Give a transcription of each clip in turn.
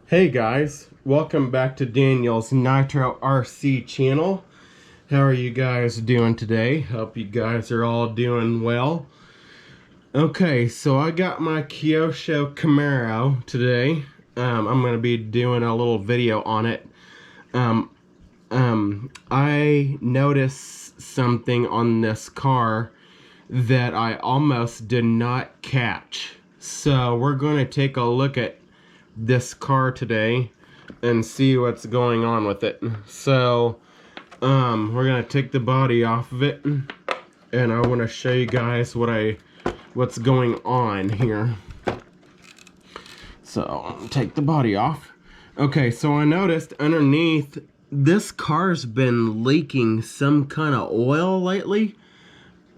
Hey guys, welcome back to Daniel's Nitro RC channel. How are you guys doing today? Hope you guys are all doing well. Okay, so I got my Kyosho Camaro today. I'm going to be doing a little video on it. I noticed something on this car that I almost did not catch. So we're going to take a look at this car today and see what's going on with it. So we're gonna take the body off of it, and I want to show you guys what's going on here. So I'll take the body off. Okay, so I noticed underneath this car's been leaking some kind of oil lately,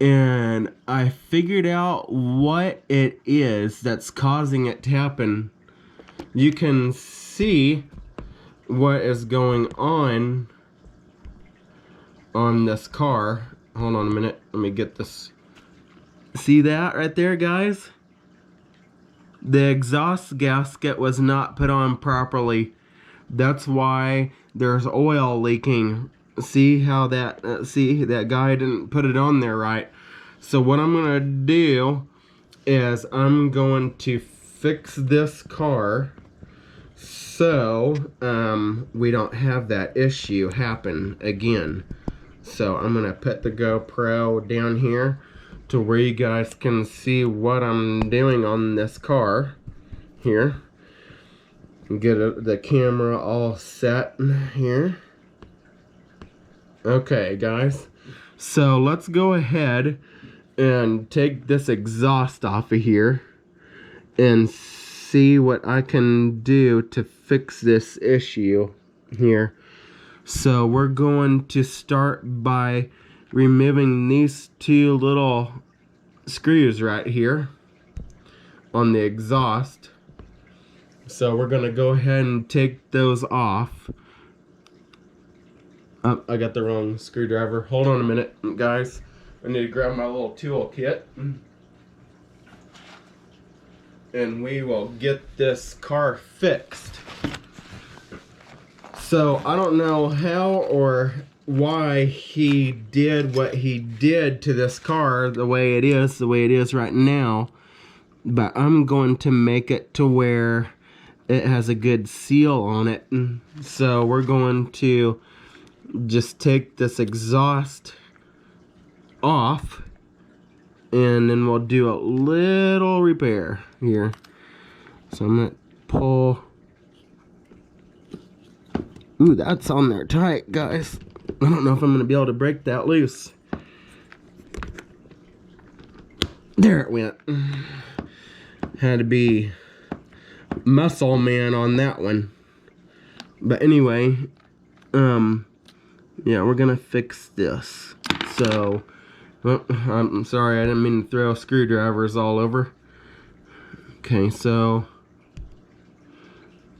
and I figured out what it is that's causing it to happen. You can see what is going on this car. Hold on a minute. Let me get this. See that right there, guys? The exhaust gasket was not put on properly. That's why there's oil leaking. See how that, see that guy didn't put it on there right. So what I'm going to do is I'm going to fix this car so we don't have that issue happen again. So I'm gonna put the GoPro down here to where you guys can see what I'm doing on this car here. Get the camera all set here. Okay guys, so let's go ahead and take this exhaust off of here and see what I can do to fix this issue here. So we're going to start by removing these two little screws right here on the exhaust. So we're going to go ahead and take those off. I got the wrong screwdriver. Hold on a minute, guys. I need to grab my little tool kit. And we will get this car fixed. So I don't know how or why he did what he did to this car the way it is right now, but I'm going to make it to where it has a good seal on it. So we're going to just take this exhaust off, and then we'll do a little repair here. So I'm gonna pull. Ooh, that's on there tight, guys. I don't know if I'm gonna be able to break that loose. There it went. Had to be muscle man on that one. But anyway, yeah, we're gonna fix this. So, well, I'm sorry, I didn't mean to throw screwdrivers all over. Okay, so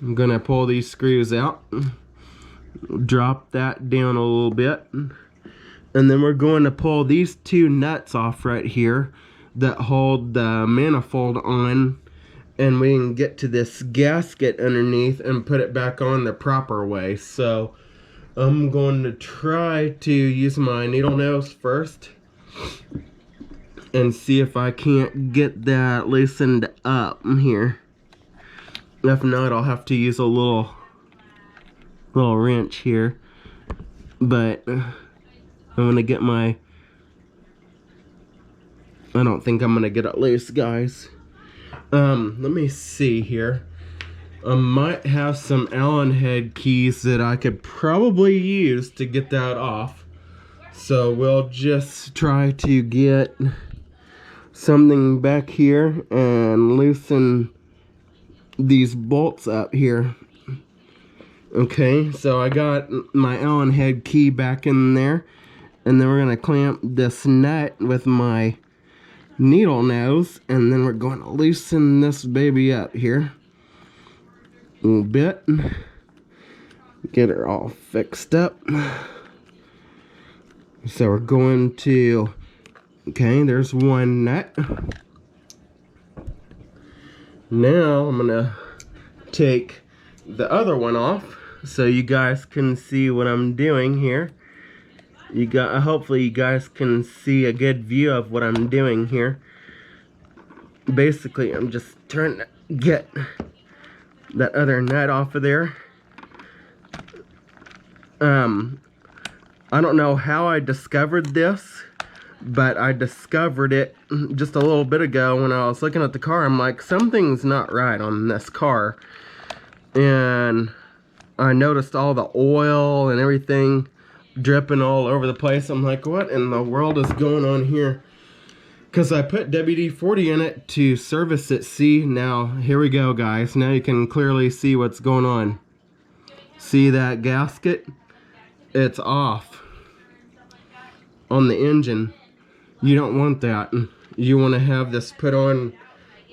I'm gonna pull these screws out, drop that down a little bit, and then we're going to pull these two nuts off right here that hold the manifold on, and we can get to this gasket underneath and put it back on the proper way. So I'm going to try to use my needle nose first and see if I can't get that loosened up here. If not, I'll have to use a little wrench here. But I'm gonna get my, I don't think I'm gonna get it loose, guys. Let me see here. I might have some Allen head keys that I could probably use to get that off. So we'll just try to get something back here and loosen these bolts up here. Okay, so I got my Allen head key back in there, and then we're gonna clamp this nut with my needle nose, and then we're going to loosen this baby up here a little bit, get her all fixed up. So we're going to, okay, there's one nut. Now I'm gonna take the other one off so you guys can see what I'm doing here. Hopefully you guys can see a good view of what I'm doing here. Basically, I'm just trying to get that other nut off of there. I don't know how I discovered this, but I discovered it just a little bit ago when I was looking at the car. I'm like, something's not right on this car. And I noticed all the oil and everything dripping all over the place. I'm like, what in the world is going on here? Because I put WD-40 in it to service it. See, now, here we go, guys. Now you can clearly see what's going on. See that gasket? It's off on the engine. You don't want that. You want to have this put on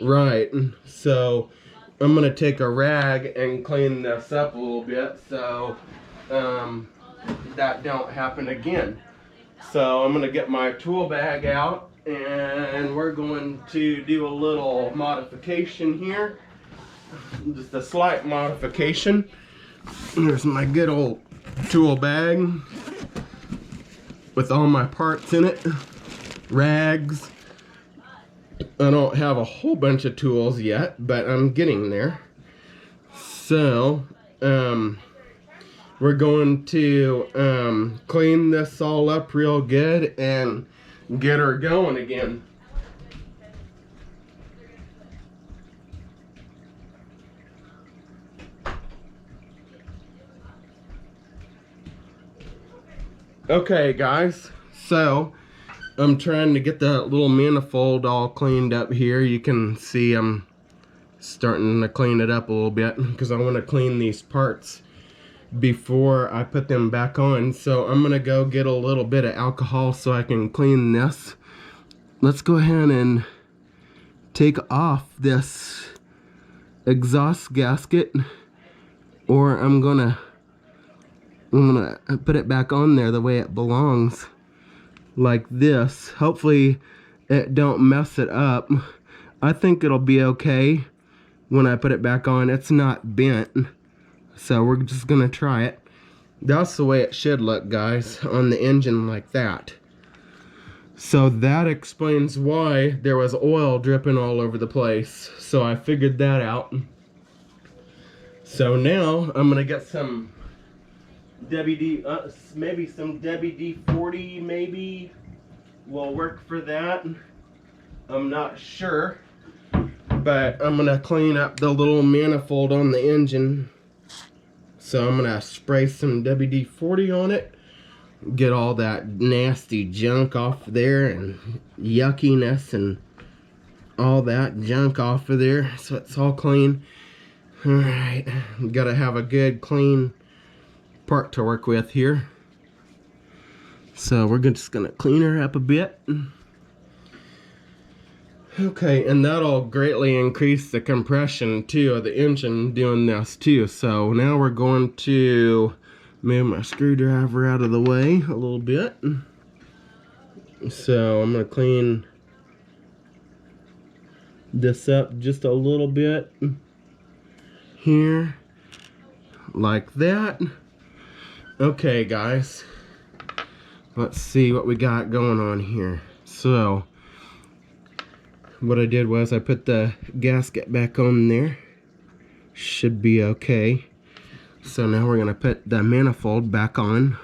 right. So I'm going to take a rag and clean this up a little bit so that don't happen again. So I'm going to get my tool bag out and we're going to do a little modification here. Just a slight modification. There's my good old tool bag with all my parts in it. Rags. I don't have a whole bunch of tools yet, but I'm getting there. So, we're going to clean this all up real good and get her going again. Okay, guys, so I'm trying to get that little manifold all cleaned up here. You can see I'm starting to clean it up a little bit because I want to clean these parts before I put them back on. So I'm gonna go get a little bit of alcohol so I can clean this. Let's go ahead and take off this exhaust gasket, or I'm gonna put it back on there the way it belongs, like this. Hopefully it don't mess it up. I think it'll be okay when I put it back on. It's not bent, so we're just gonna try it. That's the way it should look, guys, on the engine, like that. So that explains why there was oil dripping all over the place. So I figured that out. So now I'm gonna get some maybe some WD-40 maybe will work for that. I'm not sure, but I'm gonna clean up the little manifold on the engine. So I'm gonna spray some WD-40 on it, get all that nasty junk off there and yuckiness and all that junk off of there, so it's all clean. All right, gotta have a good clean part to work with here. So we're just gonna clean her up a bit. Okay, and that'll greatly increase the compression too of the engine doing this too. So now we're going to move my screwdriver out of the way a little bit. So I'm gonna clean this up just a little bit here, like that. Okay, guys, let's see what we got going on here. So what I did was I put the gasket back on there. Should be okay. So now we're gonna put the manifold back on,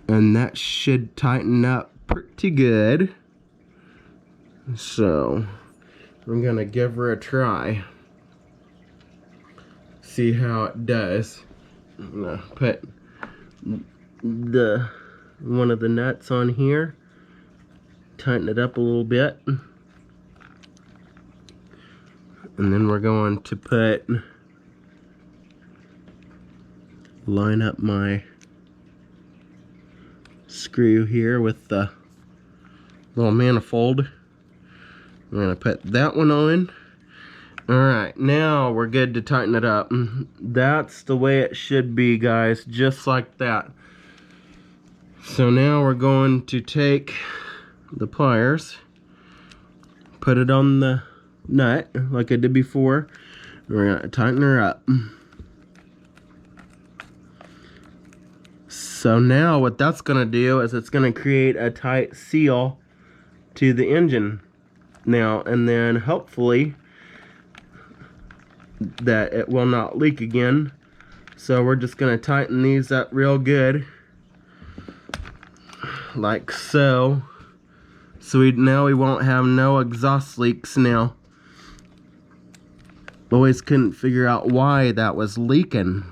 and that should tighten up pretty good. So I'm gonna give her a try, see how it does. I'm gonna put one of the nuts on here, tighten it up a little bit, and then we're going to line up my screw here with the little manifold. We're gonna put that one on. Alright, now we're good to tighten it up. That's the way it should be, guys, just like that. So now we're going to take the pliers, put it on the nut like I did before. We're gonna tighten her up. So now what that's gonna do is it's gonna create a tight seal to the engine now, and then hopefully that it will not leak again. So we're just gonna tighten these up real good, like so. So now we won't have no exhaust leaks now. Always couldn't figure out why that was leaking,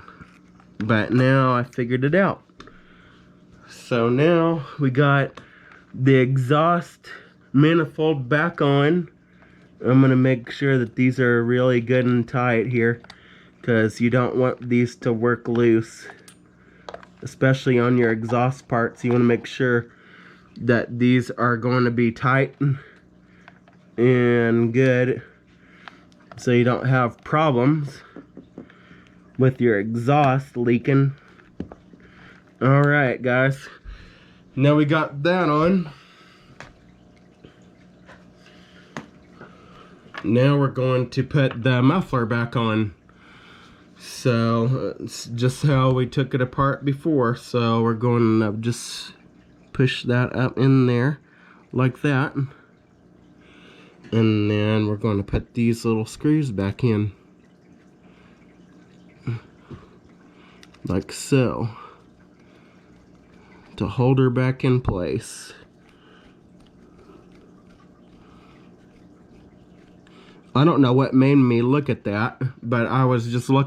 but now I figured it out. So now we got the exhaust manifold back on. I'm gonna make sure that these are really good and tight here, because you don't want these to work loose, especially on your exhaust parts. You want to make sure that these are going to be tight and good, so you don't have problems with your exhaust leaking. Alright guys, now we got that on. Now we're going to put the muffler back on. So it's just how we took it apart before. So we're going to just push that up in there like that, and then we're going to put these little screws back in like so to hold her back in place. I don't know what made me look at that, but I was just looking